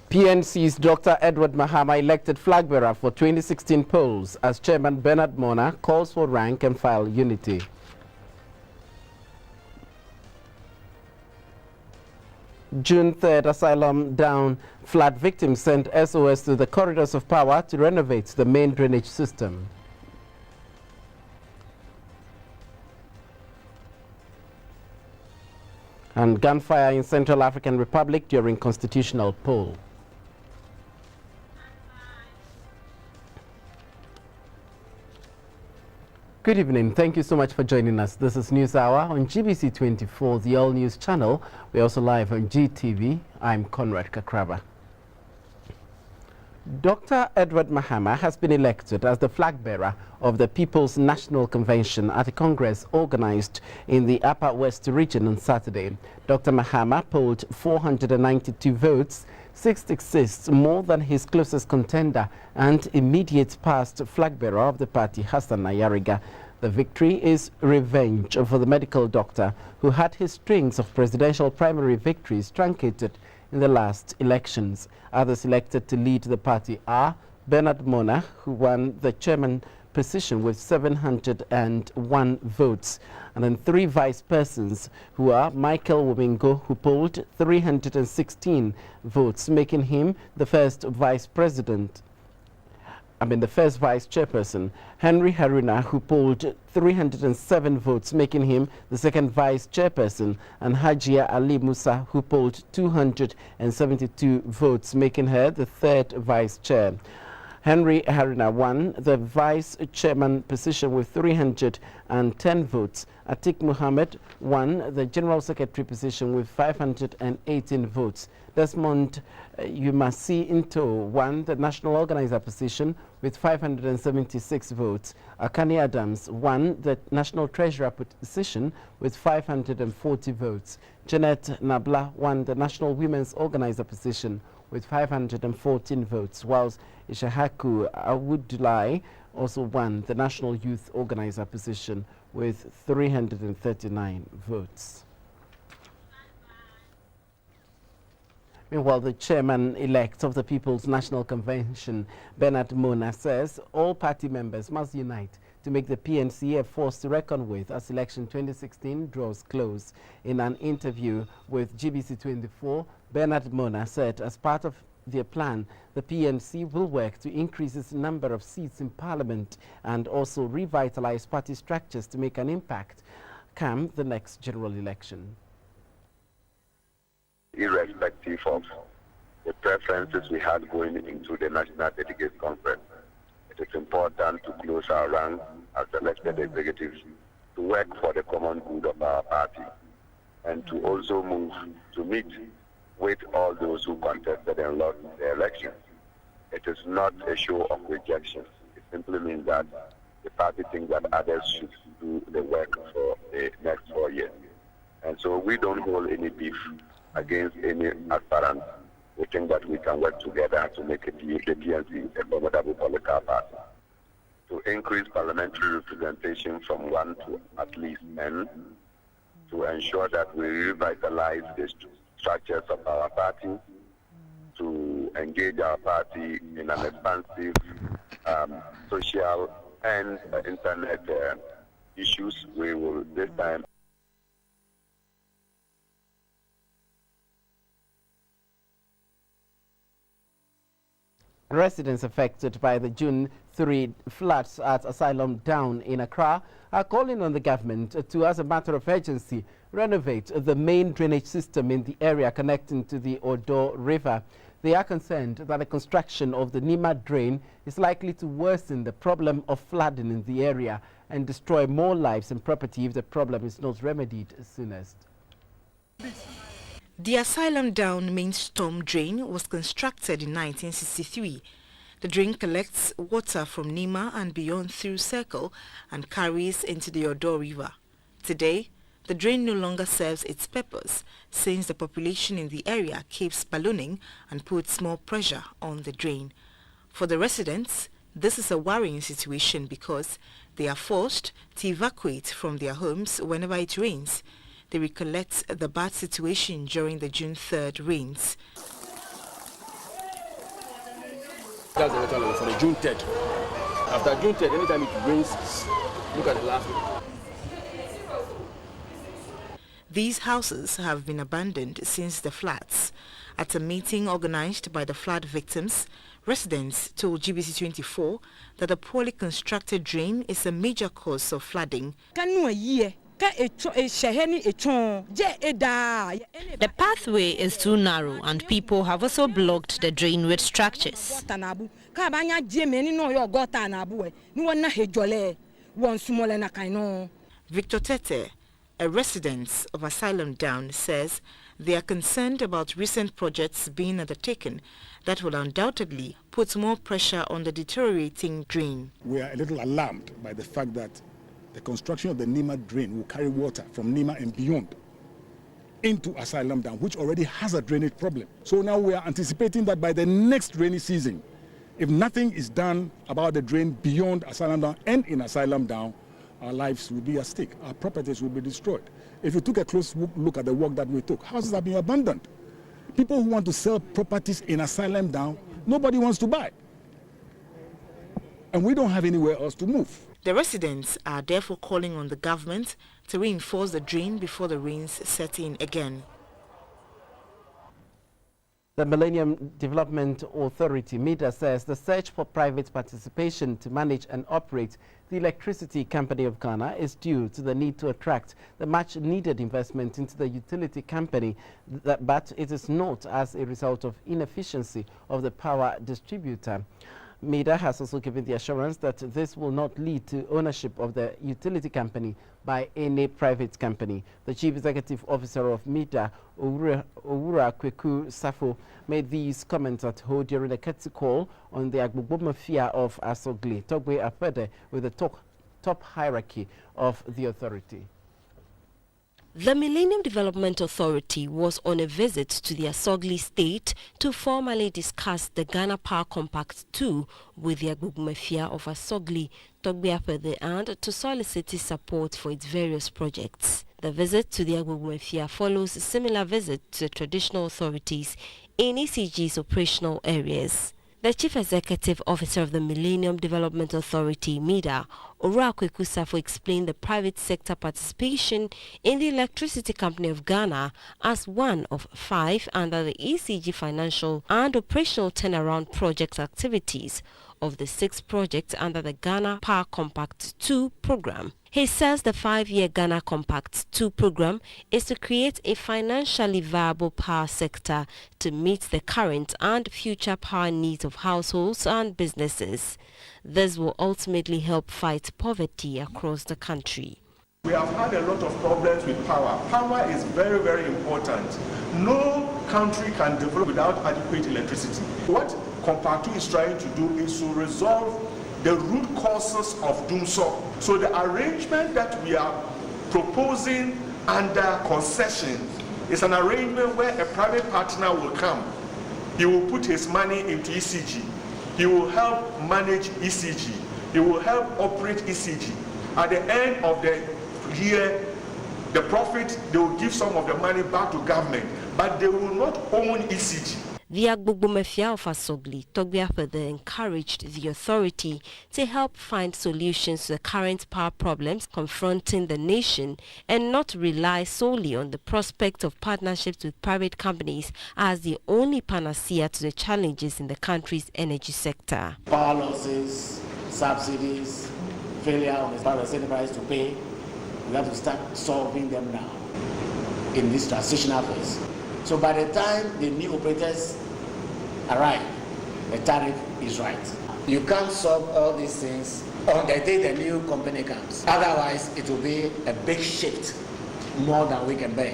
PNC's Dr. Edward Mahama elected flag bearer for 2016 polls as Chairman Bernard Mona calls for rank and file unity. June 3rd, asylum down flood victims sent SOS to the corridors of power to renovate the main drainage system. And gunfire in Central African Republic during constitutional poll. Good evening. Thank you so much for joining us. This is News Hour on GBC 24, the All News channel. We're also live on GTV. I'm Conrad Kakraba. Dr. Edward Mahama has been elected as the flag bearer of the People's National Convention at a congress organized in the Upper West region on Saturday. Dr. Mahama polled 492 votes, 66 more than his closest contender and immediate past flag bearer of the party, Hassan Nayariga. The victory is revenge for the medical doctor who had his strings of presidential primary victories truncated in the last elections. Others elected to lead the party are Bernard Mona, who won the chairman position with 701 votes, and then three vice persons who are Michael Womingo, who polled 316 votes, making him the first vice chairperson. Henry Haruna, who polled 307 votes, making him the second vice chairperson, and Hajia Ali Musa, who polled 272 votes, making her the third vice chair. Henry Haruna won the vice chairman position with 310 votes. Atik Muhammad won the general secretary position with 518 votes. Desmond Yumasi Into won the national organizer position with 576 votes. Akani Adams won the national treasurer position with 540 votes. Janet Nabla won the national women's organizer position with 514 votes, whilst Ishahaku Awudulai also won the national youth organizer position with 339 votes. Meanwhile, the chairman-elect of the People's National Convention, Bernard Mona, says all party members must unite to make the PNC a force to reckon with as election 2016 draws close. In an interview with GBC 24, Bernard Mona said as part of their plan, the PNC will work to increase its number of seats in parliament and also revitalize party structures to make an impact come the next general election. Irrespective of the preferences we had going into the National Delegates Conference, it is important to close our ranks as elected executives to work for the common good of our party and to also move to meet with all those who contested and lost the election. It is not a show of rejection. It simply means that the party thinks that others should do the work for the next 4 years. And so we don't hold any beef against any aspirant. We think that we can work together to make the PNC a formidable political party. To increase parliamentary representation from 1 to at least 10, to ensure that we revitalize the structures of our party, to engage our party in an expansive social and internet issues. We will this time residents affected by the June 3 floods at Asylum Down in Accra are calling on the government to, as a matter of urgency, renovate the main drainage system in the area connecting to the Odo River. They are concerned that the construction of the Nima drain is likely to worsen the problem of flooding in the area and destroy more lives and property if the problem is not remedied soonest. The Asylum Down main storm drain was constructed in 1963. The drain collects water from Nima and beyond through Circle and carries into the Odo River. Today, the drain no longer serves its purpose since the population in the area keeps ballooning and puts more pressure on the drain. For the residents, this is a worrying situation because they are forced to evacuate from their homes whenever it rains. They recollect the bad situation during the June 3rd rains. That's the water level for the June 3rd. After June 3rd, anytime it rains, look at the last one. These houses have been abandoned since the floods. At a meeting organized by the flood victims, residents told GBC 24 that the poorly constructed drain is a major cause of flooding. The pathway is too narrow and people have also blocked the drain with structures. Victor Tete, a resident of Asylum Down, says they are concerned about recent projects being undertaken that will undoubtedly put more pressure on the deteriorating drain. We are a little alarmed by the fact that the construction of the Nima drain will carry water from Nima and beyond into Asylum Down, which already has a drainage problem. So now we are anticipating that by the next rainy season, if nothing is done about the drain beyond Asylum Down and in Asylum Down, our lives will be at stake. Our properties will be destroyed. If you took a close look at the work that we took, houses have been abandoned. People who want to sell properties in Asylum Down, nobody wants to buy. And we don't have anywhere else to move. The residents are therefore calling on the government to reinforce the drain before the rains set in again. The Millennium Development Authority, MIDA, says the search for private participation to manage and operate the Electricity Company of Ghana is due to the need to attract the much-needed investment into the utility company, but it is not as a result of inefficiency of the power distributor. MIDA has also given the assurance that this will not lead to ownership of the utility company by any private company. The Chief Executive Officer of MIDA, Owura Kweku Safo, made these comments at Ho during a courtesy call on the Agbogbo Mafia of Asogli, Togwe Apede, with the top hierarchy of the authority. The Millennium Development Authority was on a visit to the Asogli state to formally discuss the Ghana Power Compact 2 with the Agbogbo Mafia of Asogli, Togbe Apede, and to solicit his support for its various projects. The visit to the Agbogbo Mafia follows a similar visit to the traditional authorities in ECG's operational areas. The Chief Executive Officer of the Millennium Development Authority, MIDA, Owura Kweku Safo, explained the private sector participation in the Electricity Company of Ghana as one of 5 under the ECG financial and operational turnaround project activities of the 6 projects under the Ghana Power Compact 2 program. He says the 5-year Ghana Compact 2 program is to create a financially viable power sector to meet the current and future power needs of households and businesses. This will ultimately help fight poverty across the country. We have had a lot of problems with power. Power is very, very important. No country can develop without adequate electricity. What Compact 2 is trying to do is to resolve the root causes of doomsday. So the arrangement that we are proposing under concession is an arrangement where a private partner will come. He will put his money into ECG. He will help manage ECG. He will help operate ECG. At the end of the year, the profit, they will give some of the money back to government, but they will not own ECG. The Agbogbo Mafia of Asogli, Togbe Apede, encouraged the authority to help find solutions to the current power problems confronting the nation and not rely solely on the prospect of partnerships with private companies as the only panacea to the challenges in the country's energy sector. Power losses, subsidies, failure on the private enterprise to pay, we have to start solving them now in this transitional phase. So by the time the new operators arrive, the tariff is right. You can't solve all these things on the day the new company comes. Otherwise, it will be a big shift, more than we can bear.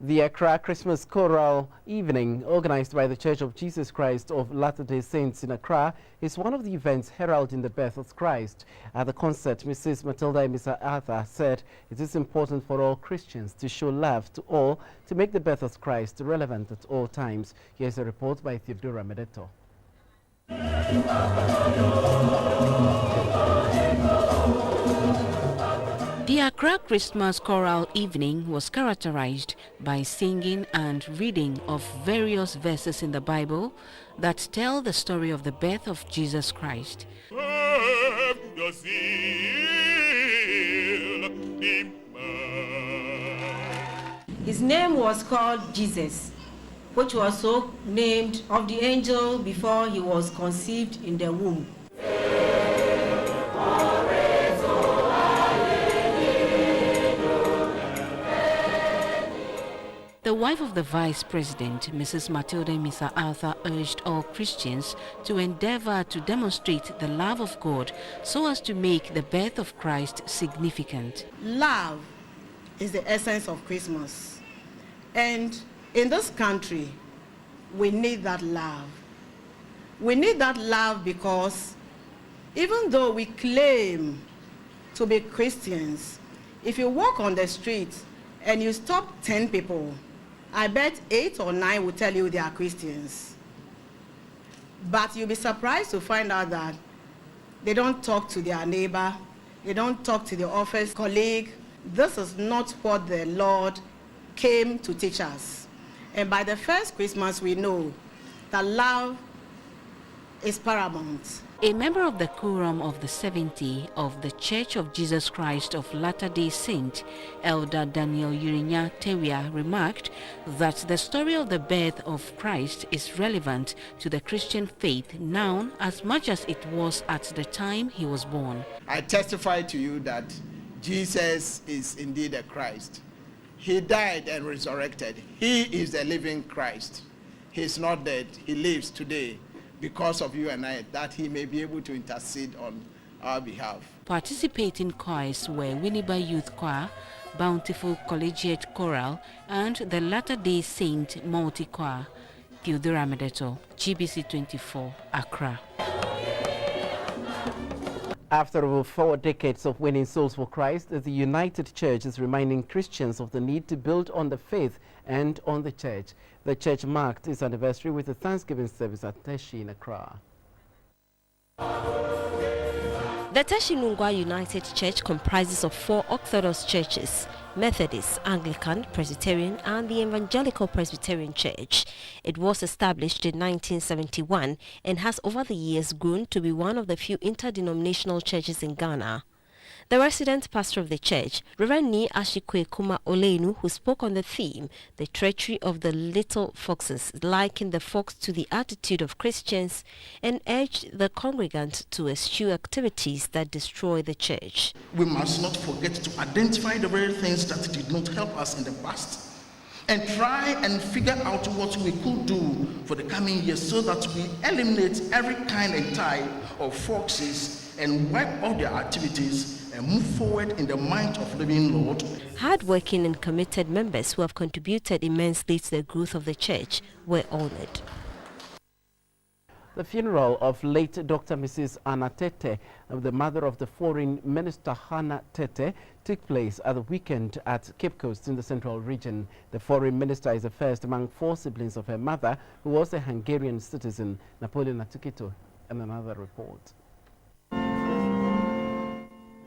The Accra Christmas Choral Evening, organized by the Church of Jesus Christ of Latter-day Saints in Accra, is one of the events heralding the birth of Christ. At the concert, Mrs. Matilda and Mr. Arthur said it is important for all Christians to show love to all to make the birth of Christ relevant at all times. Here's a report by Theodora Medeto. The Accra Christmas Choral Evening was characterized by singing and reading of various verses in the Bible that tell the story of the birth of Jesus Christ. His name was called Jesus, which was so named of the angel before he was conceived in the womb. The wife of the Vice President, Mrs. Matilda Misa Arthur, urged all Christians to endeavor to demonstrate the love of God so as to make the birth of Christ significant. Love is the essence of Christmas. And in this country, we need that love. We need that love because even though we claim to be Christians, if you walk on the street and you stop 10 people, I bet 8 or 9 will tell you they are Christians. But you'll be surprised to find out that they don't talk to their neighbor, they don't talk to their office colleague. This is not what the Lord came to teach us. And by the first Christmas, we know that love is paramount. A member of the Quorum of the 70 of the Church of Jesus Christ of Latter-day Saint, Elder Daniel Urinya Tewia, remarked that the story of the birth of Christ is relevant to the Christian faith now as much as it was at the time he was born. I testify to you that Jesus is indeed a Christ. He died and resurrected. He is the living Christ. He is not dead. He lives today, because of you and I, that he may be able to intercede on our behalf. Participating choirs were Winneba Youth Choir, Bountiful Collegiate Choral, and the Latter-day Saint Multi-Choir. Theodora Medeto, GBC 24, Accra. After over 4 decades of winning souls for Christ, the United Church is reminding Christians of the need to build on the faith and on the church. The church marked its anniversary with a Thanksgiving service at Teshi in Accra. The Teshi United Church comprises of 4 Orthodox churches: Methodist, Anglican, Presbyterian, and the Evangelical Presbyterian Church. It was established in 1971 and has over the years grown to be one of the few interdenominational churches in Ghana. The resident pastor of the church, Reverend Ni Ashikwe Kuma Olenu, who spoke on the theme, the treachery of the little foxes, likened the fox to the attitude of Christians and urged the congregants to eschew activities that destroy the church. We must not forget to identify the very things that did not help us in the past and try and figure out what we could do for the coming years so that we eliminate every kind and type of foxes and wipe out their activities and move forward in the might of living Lord. Hard-working and committed members who have contributed immensely to the growth of the church were honored. The funeral of late Dr. Mrs. Anna Tete, the mother of the foreign minister Hannah Tete, took place at the weekend at Cape Coast in the Central Region. The foreign minister is the first among 4 siblings of her mother, who was a Hungarian citizen. Napoleon Atukito and another report.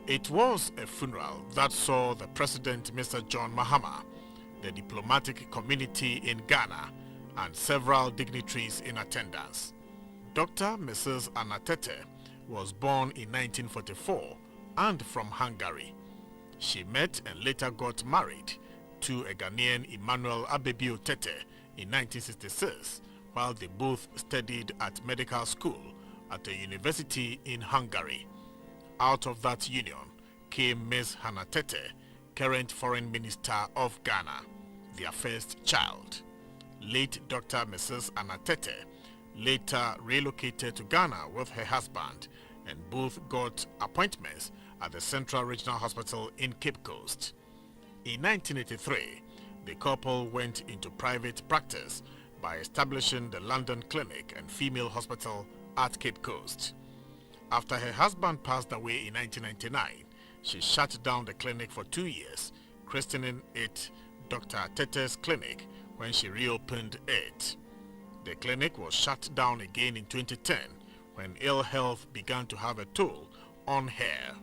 It was a funeral that saw the President, Mr. John Mahama, the diplomatic community in Ghana, and several dignitaries in attendance. Dr. Mrs. Anna Tete was born in 1944 and from Hungary. She met and later got married to a Ghanaian, Emmanuel Abebio Tete, in 1966, while they both studied at medical school at a university in Hungary. Out of that union came Ms. Hannah Tete, current Foreign Minister of Ghana, their first child. Late Dr. Mrs. Anna Tete later relocated to Ghana with her husband, and both got appointments at the Central Regional Hospital in Cape Coast. In 1983, the couple went into private practice by establishing the London Clinic and Female Hospital at Cape Coast. After her husband passed away in 1999, she shut down the clinic for 2 years, christening it Dr. Tete's Clinic when she reopened it. The clinic was shut down again in 2010 when ill health began to have a toll on her.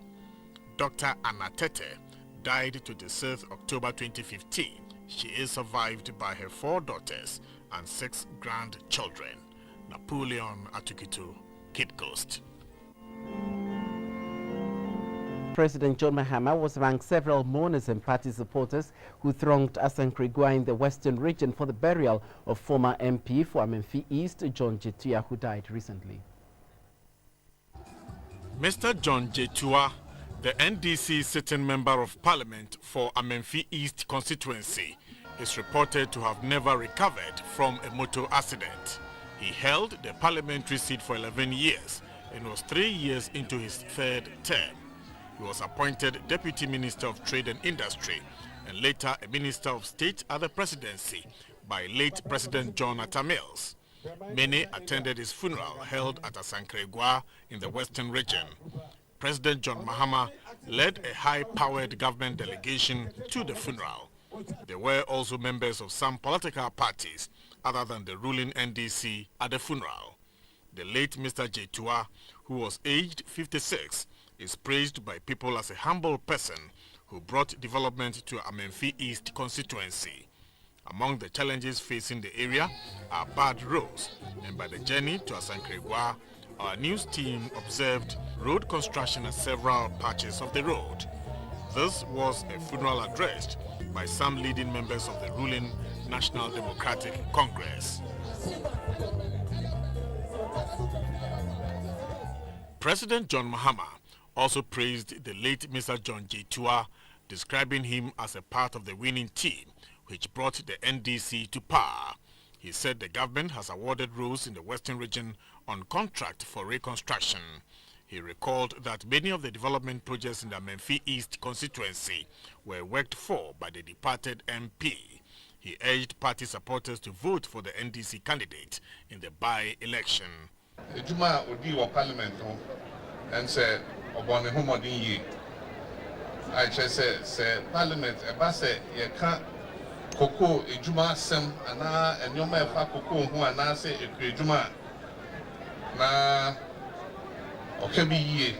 Dr. Anna Tete died 26 October 2015. She is survived by her 4 daughters and 6 grandchildren. Napoleon Atukitu, Kid Ghost. President John Mahama was among several mourners and party supporters who thronged Asankrigua in the western region for the burial of former MP for Amenfi East, John Jetua, who died recently. Mr. John Jetua, the NDC sitting member of parliament for Amenfi East constituency, is reported to have never recovered from a motor accident. He held the parliamentary seat for 11 years and was 3 years into his 3rd term. He was appointed Deputy Minister of Trade and Industry and later a Minister of State at the presidency by late President John Atta Mills. Many attended his funeral held at Asankrigua in the western region. President John Mahama led a high-powered government delegation to the funeral. There were also members of some political parties other than the ruling NDC at the funeral. The late Mr. Jetua, who was aged 56, is praised by people as a humble person who brought development to Amenfi East constituency. Among the challenges facing the area are bad roads, and by the journey to Asankrigua, our news team observed road construction at several patches of the road. This was a funeral addressed by some leading members of the ruling National Democratic Congress. President John Mahama also praised the late Mr. John Jetua, describing him as a part of the winning team which brought the NDC to power. He said the government has awarded roads in the western region on contract for reconstruction. He recalled that many of the development projects in the Amenfi East constituency were worked for by the departed MP. He urged party supporters to vote for the NDC candidate in the by-election. Ejuma odi wa parliament and say obone homodin yi. I just say parliament e ba say ye ka koko ejuma asem ana enyoma e fa koko ho ana say ejuma na okabi yi.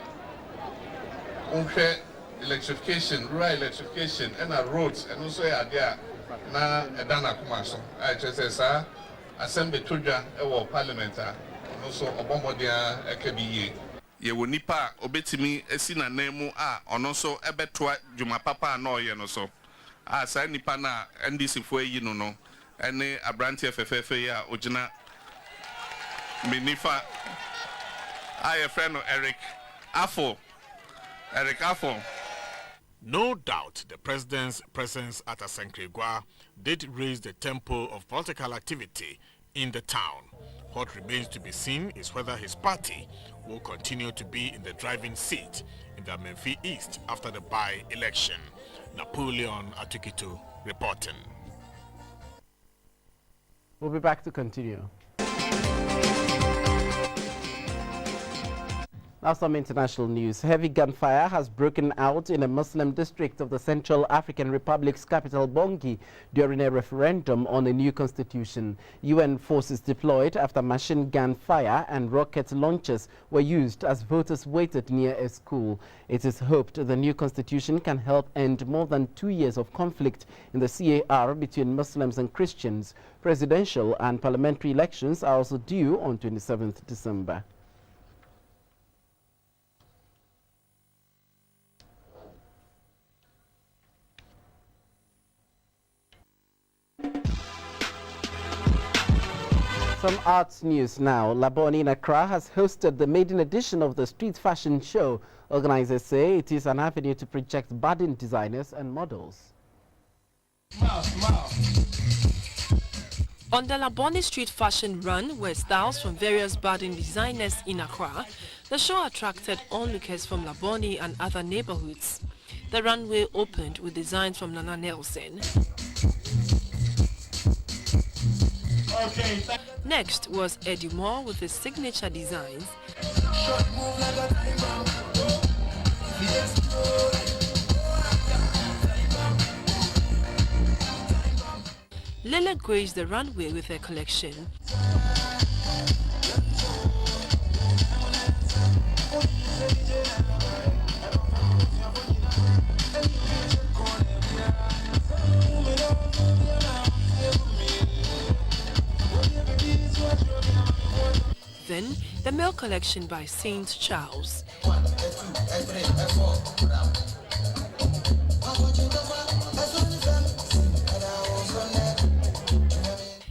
Unhwe electrification, rural electrification and roads and also there na edana kumaso. I just say sir assembly tudwa e wo parliament also obomodia akabi yi. Ye wo nipa obetimi esi na nemu a ono so ebetoa dwuma papa na oye no so a sa nipa na NDC fo yi no no ene abrante fefefe ya ogina minifa aye friend Eric Afo. No doubt the president's presence at Asankrigua did raise the tempo of political activity in the town. What remains to be seen is whether his party will continue to be in the driving seat in the Amenfi East after the by-election. Napoleon Atukitu reporting. We'll be back to continue. Now some international news. Heavy gunfire has broken out in a Muslim district of the Central African Republic's capital Bangui during a referendum on a new constitution. UN forces deployed after machine gun fire and rocket launchers were used as voters waited near a school. It is hoped the new constitution can help end more than 2 years of conflict in the CAR between Muslims and Christians. Presidential and parliamentary elections are also due on 27th December. Some arts news now. Laboni in Accra has hosted the maiden edition of the street fashion show. Organizers say it is an avenue to project budding designers and models. On the Laboni Street Fashion Run, where styles from various budding designers in Accra, the show attracted onlookers from Laboni and other neighborhoods. The runway opened with designs from Nana Nelson. Next was Eddie Moore with his signature designs. Lele graced the runway with her collection. milk collection by St. Charles.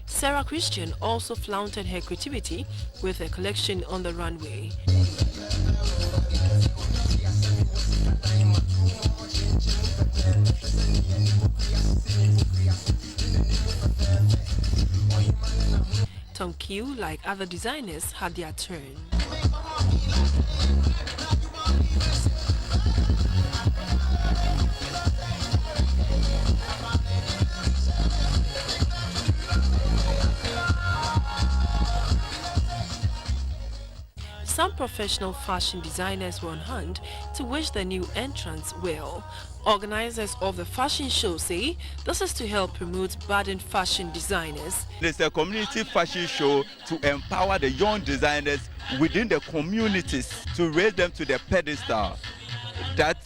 Sarah Christian also flaunted her creativity with a collection on the runway. Tom Q, like other designers, had their turn. Some professional fashion designers were on hand to wish the new entrants well. Organizers of the fashion show say this is to help promote budding fashion designers. It's a community fashion show to empower the young designers within the communities to raise them to the pedestal that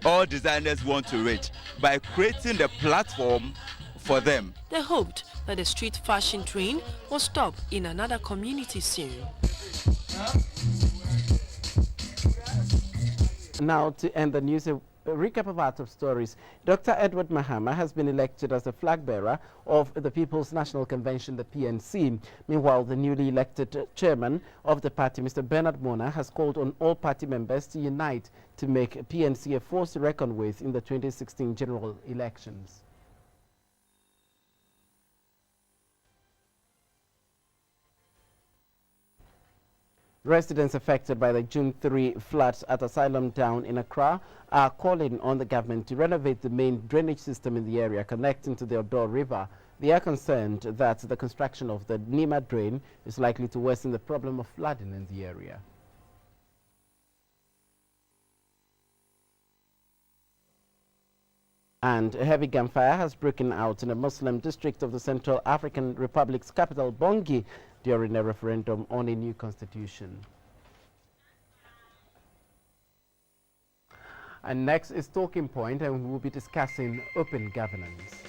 all designers want to reach by creating the platform for them. They hoped that the street fashion train will stop in another community soon. Now, to end the news, a recap of our top stories. Dr. Edward Mahama has been elected as the flag bearer of the People's National Convention, the PNC. Meanwhile, the newly elected chairman of the party, Mr. Bernard Mona, has called on all party members to unite to make PNC a force to reckon with in the 2016 general elections. Residents affected by the June 3 floods at Asylum Town in Accra are calling on the government to renovate the main drainage system in the area connecting to the Odo River. They are concerned that the construction of the Nima drain is likely to worsen the problem of flooding in the area. And a heavy gunfire has broken out in a Muslim district of the Central African Republic's capital, Bangui, during a referendum on a new constitution. And next is Talking Point, and we will be discussing open governance.